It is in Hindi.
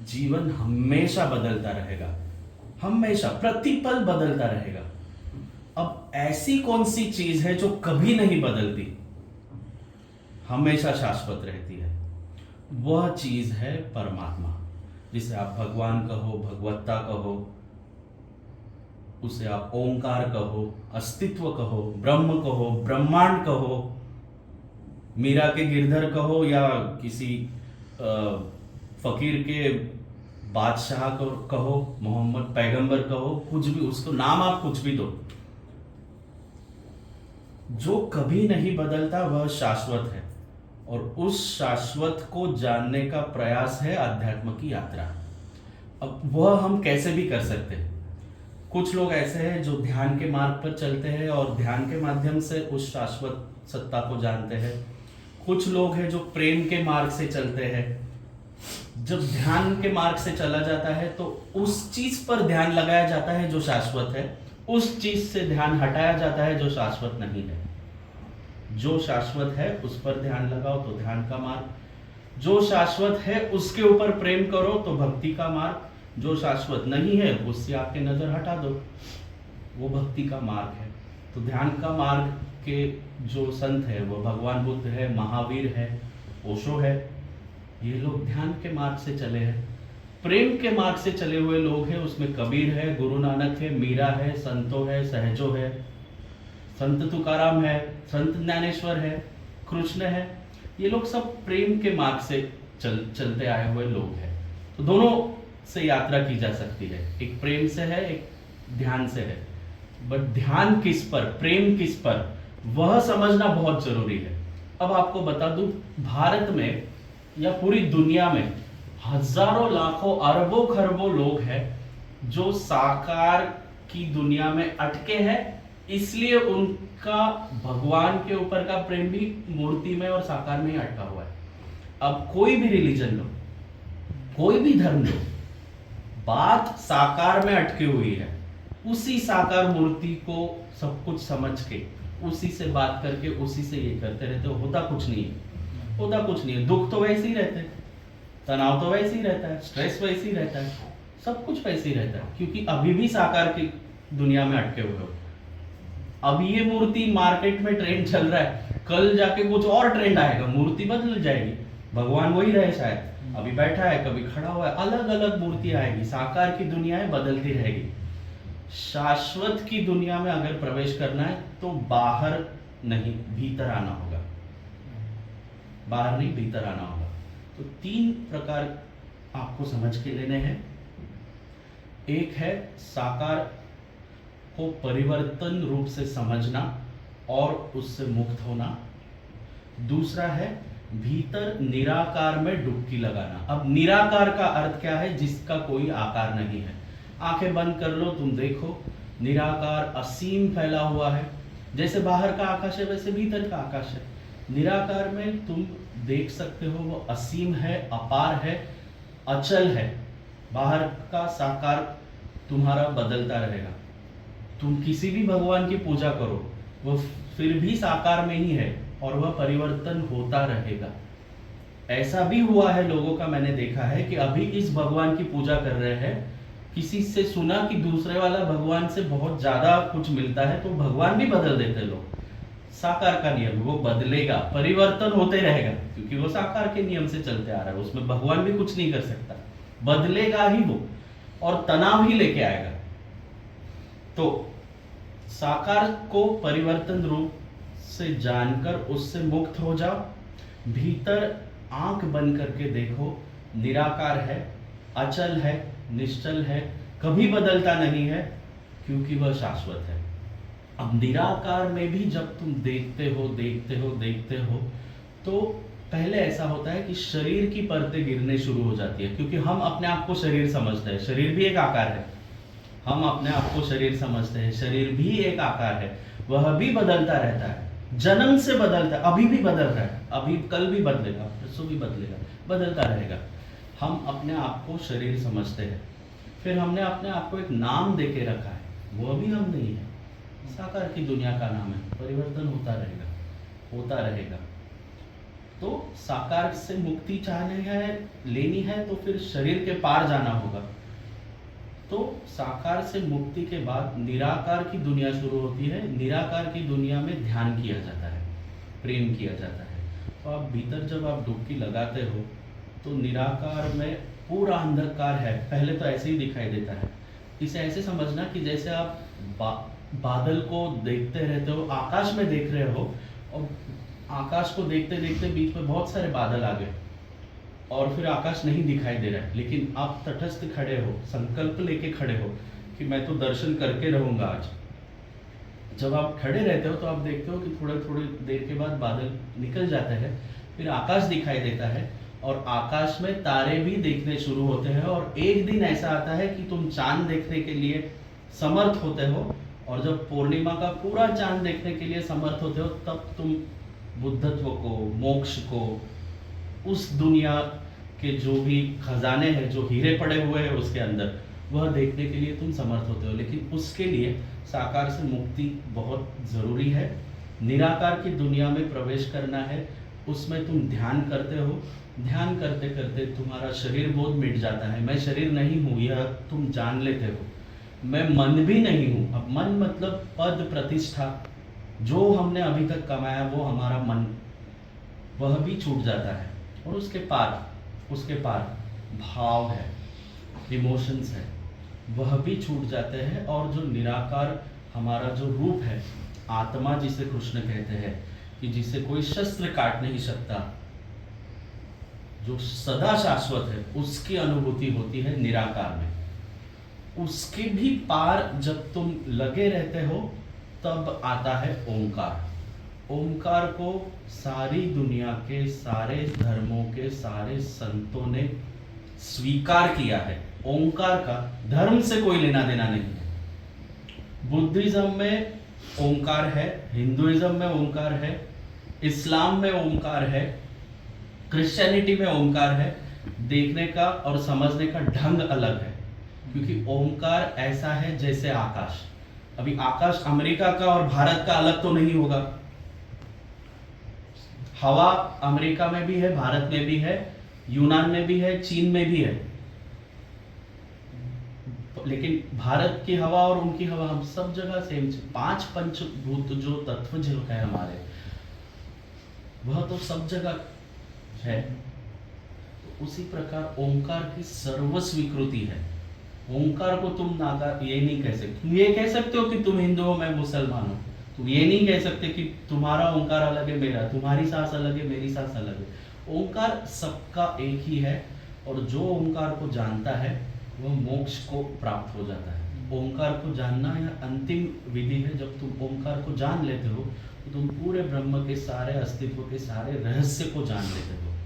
जीवन हमेशा बदलता रहेगा, हमेशा प्रतिपल बदलता रहेगा। अब ऐसी कौन सी चीज है जो कभी नहीं बदलती, हमेशा शाश्वत रहती है? वह चीज है परमात्मा, जिसे आप भगवान कहो, भगवत्ता कहो, उसे आप ओंकार कहो, अस्तित्व कहो, ब्रह्म कहो, ब्रह्मांड कहो, मीरा के गिरधर कहो, या किसी फकीर के बादशाह को कहो, मोहम्मद पैगंबर कहो, कुछ भी उसको नाम आप कुछ भी दो, जो कभी नहीं बदलता वह शाश्वत है। और उस शाश्वत को जानने का प्रयास है अध्यात्म की यात्रा। अब वह हम कैसे भी कर सकते हैं। कुछ लोग ऐसे हैं जो ध्यान के मार्ग पर चलते हैं और ध्यान के माध्यम से उस शाश्वत सत्ता को जानते हैं। कुछ लोग हैं जो प्रेम के मार्ग से चलते हैं। जब ध्यान के मार्ग से चला जाता है तो उस चीज पर ध्यान लगाया जाता है जो शाश्वत है, उस चीज से ध्यान हटाया जाता है जो शाश्वत नहीं है। जो शाश्वत है उस पर ध्यान लगाओ तो ध्यान का मार्ग, जो शाश्वत है उसके ऊपर प्रेम करो तो भक्ति का मार्ग, जो शाश्वत नहीं है उससे आपकी नजर हटा दो, वो भक्ति का मार्ग है। तो ध्यान का मार्ग के जो संत है वो भगवान बुद्ध है, महावीर है, ओशो है, ये लोग ध्यान के मार्ग से चले हैं। प्रेम के मार्ग से चले हुए लोग हैं, उसमें कबीर है, गुरु नानक है, मीरा है, संतो है, सहजो है, संत तुकाराम है, संत ज्ञानेश्वर है, कृष्ण है। ये लोग सब प्रेम के मार्ग से चलते आए हुए लोग हैं। तो दोनों से यात्रा की जा सकती है, एक प्रेम से है, एक ध्यान से है। बट ध्यान किस पर, प्रेम किस पर, वह समझना बहुत जरूरी है। अब आपको बता दूं, भारत में या पूरी दुनिया में हजारों लाखों अरबों खरबों लोग हैं जो साकार की दुनिया में अटके हैं, इसलिए उनका भगवान के ऊपर का प्रेम भी मूर्ति में और साकार में ही अटका हुआ है। अब कोई भी रिलीजन लो, कोई भी धर्म लो, बात साकार में अटकी हुई है। उसी साकार मूर्ति को सब कुछ समझ के, उसी से बात करके, उसी से ये करते रहते हो, होता कुछ नहीं है, होता कुछ नहीं है। दुख तो वैसे ही रहते हैं, तनाव तो वैसे ही रहता है, स्ट्रेस वैसे ही रहता है, सब कुछ वैसे ही रहता है, क्योंकि अभी भी साकार की दुनिया में अटके हुए हो। अब ये मूर्ति मार्केट में ट्रेंड चल रहा है, कल जाके कुछ और ट्रेंड आएगा, मूर्ति बदल जाएगी, भगवान वही रहे शायद, अभी बैठा है, कभी खड़ा हुआ है, अलग अलग मूर्ति आएगी। साकार की दुनिया है, बदलती रहेगी। शाश्वत की दुनिया में अगर प्रवेश करना है तो बाहर नहीं, भीतर आना होगा, बाहर नहीं, भीतर आना होगा। तो 3 प्रकार आपको समझ के लेने हैं। एक है साकार को परिवर्तन रूप से समझना और उससे मुक्त होना। दूसरा है भीतर निराकार में डुबकी लगाना। अब निराकार का अर्थ क्या है? जिसका कोई आकार नहीं है। आंखें बंद कर लो, तुम देखो, निराकार असीम फैला हुआ है। जैसे बाहर का आकाश है वैसे भीतर का आकाश है। निराकार में तुम देख सकते हो वो असीम है, अपार है, अचल है। बाहर का साकार तुम्हारा बदलता रहेगा। तुम किसी भी भगवान की पूजा करो, वो फिर भी साकार में ही है और वह परिवर्तन होता रहेगा। ऐसा भी हुआ है लोगों का, मैंने देखा है कि अभी इस भगवान की पूजा कर रहे हैं, किसी से सुना कि दूसरे वाला भगवान से बहुत ज्यादा कुछ मिलता है, तो भगवान भी बदल देते लोग। साकार का नियम, वो बदलेगा, परिवर्तन होते रहेगा, क्योंकि वो साकार के नियम से चलते आ रहा है, उसमें भगवान भी कुछ नहीं कर सकता, बदलेगा ही वो और तनाव ही लेके आएगा। तो साकार को परिवर्तन रूप से जानकर उससे मुक्त हो जाओ। भीतर आंख बंद करके देखो, निराकार है, अचल है, निश्चल है, कभी बदलता नहीं है, क्योंकि वह शाश्वत है। अब निराकार में भी जब तुम देखते हो तो पहले ऐसा होता है कि शरीर की परतें गिरने शुरू हो जाती है, क्योंकि हम अपने आप को शरीर समझते हैं। शरीर भी एक आकार है, हम अपने आप को शरीर समझते हैं, शरीर भी एक आकार है, वह भी बदलता रहता है, जन्म से बदलता है, अभी भी बदल रहा है, अभी कल भी बदलेगा, परसों भी बदलेगा, बदलता रहेगा। हम अपने आप को शरीर समझते हैं, फिर हमने अपने आप को एक नाम देके रखा है, वो भी हम नहीं है, साकार की दुनिया का नाम है। परिवर्तन होता रहेगा, होता रहेगा। तो साकार से मुक्ति चाहने है, लेनी है तो फिर शरीर के पार जाना होगा। तो साकार से मुक्ति के बाद निराकार की दुनिया शुरू होती है। निराकार की दुनिया में ध्यान किया जाता है, प्रेम किया जाता है। तो आप भीतर जब आप डुबकी लगाते हो तो निराकार में पूरा अंधकार है, पहले तो ऐसे ही दिखाई देता है। इसे ऐसे समझना कि जैसे आप बादल को देखते रहते हो, आकाश में देख रहे हो, और आकाश को देखते देखते बीच में बहुत सारे बादल आ गए और फिर आकाश नहीं दिखाई दे रहा है, लेकिन आप तटस्थ खड़े हो, संकल्प लेके खड़े हो कि मैं तो दर्शन करके रहूंगा आज। जब आप खड़े रहते हो तो आप देखते हो कि थोड़े थोड़ी देर के बाद बादल निकल जाते हैं, फिर आकाश दिखाई देता है और आकाश में तारे भी देखने शुरू होते हैं। और एक दिन ऐसा आता है कि तुम चांद देखने के लिए समर्थ होते हो, और जब पूर्णिमा का पूरा चांद देखने के लिए समर्थ होते हो तब तुम बुद्धत्व को, मोक्ष को, उस दुनिया के जो भी खजाने हैं, जो हीरे पड़े हुए हैं उसके अंदर, वह देखने के लिए तुम समर्थ होते हो। लेकिन उसके लिए साकार से मुक्ति बहुत ज़रूरी है। निराकार की दुनिया में प्रवेश करना है, उसमें तुम ध्यान करते हो। ध्यान करते करते तुम्हारा शरीर बोध मिट जाता है। मैं शरीर नहीं हूँ, यह तुम जान लेते हो। मैं मन भी नहीं हूँ। अब मन मतलब पद प्रतिष्ठा, जो हमने अभी तक कमाया वो हमारा मन, वह भी छूट जाता है। और उसके पार भाव है, इमोशंस है, वह भी छूट जाते हैं। और जो निराकार हमारा जो रूप है, आत्मा जिसे कृष्ण कहते हैं, कि जिसे कोई शस्त्र काट नहीं सकता, जो सदा शाश्वत है, उसकी अनुभूति होती है निराकार में। उसके भी पार जब तुम लगे रहते हो तब आता है ओंकार। ओंकार को सारी दुनिया के सारे धर्मों के सारे संतों ने स्वीकार किया है। ओंकार का धर्म से कोई लेना देना नहीं है। बुद्धिज्म में ओंकार है, हिंदुइज्म में ओंकार है, इस्लाम में ओंकार है, क्रिश्चियनिटी में ओंकार है। देखने का और समझने का ढंग अलग है, क्योंकि ओंकार ऐसा है जैसे आकाश। अभी आकाश अमेरिका का और भारत का अलग तो नहीं होगा। हवा अमेरिका में भी है, भारत में भी है, यूनान में भी है, चीन में भी है। लेकिन भारत की हवा और उनकी हवा, हम सब जगह सेम। 5 पंचभूत जो तत्व जो है हमारे, वह तो सब जगह है। तो उसी प्रकार ओंकार की सर्व स्वीकृति है। ओंकार को तुम नागा ये नहीं कह सकते। तुम ये कह सकते हो कि तुम हिंदू हो, मैं मुसलमान हूं। तुम ये नहीं कह सकते कि तुम्हारा ओंकार अलग है, मेरा, तुम्हारी सांस अलग है, मेरी सांस अलग है। ओंकार सबका एक ही है, और जो ओंकार को जानता है वह मोक्ष को प्राप्त हो जाता है। ओंकार को जानना यह अंतिम विधि है। जब तुम ओंकार को जान लेते हो तो तुम पूरे ब्रह्म के सारे अस्तित्व के सारे रहस्य को जान लेते हो।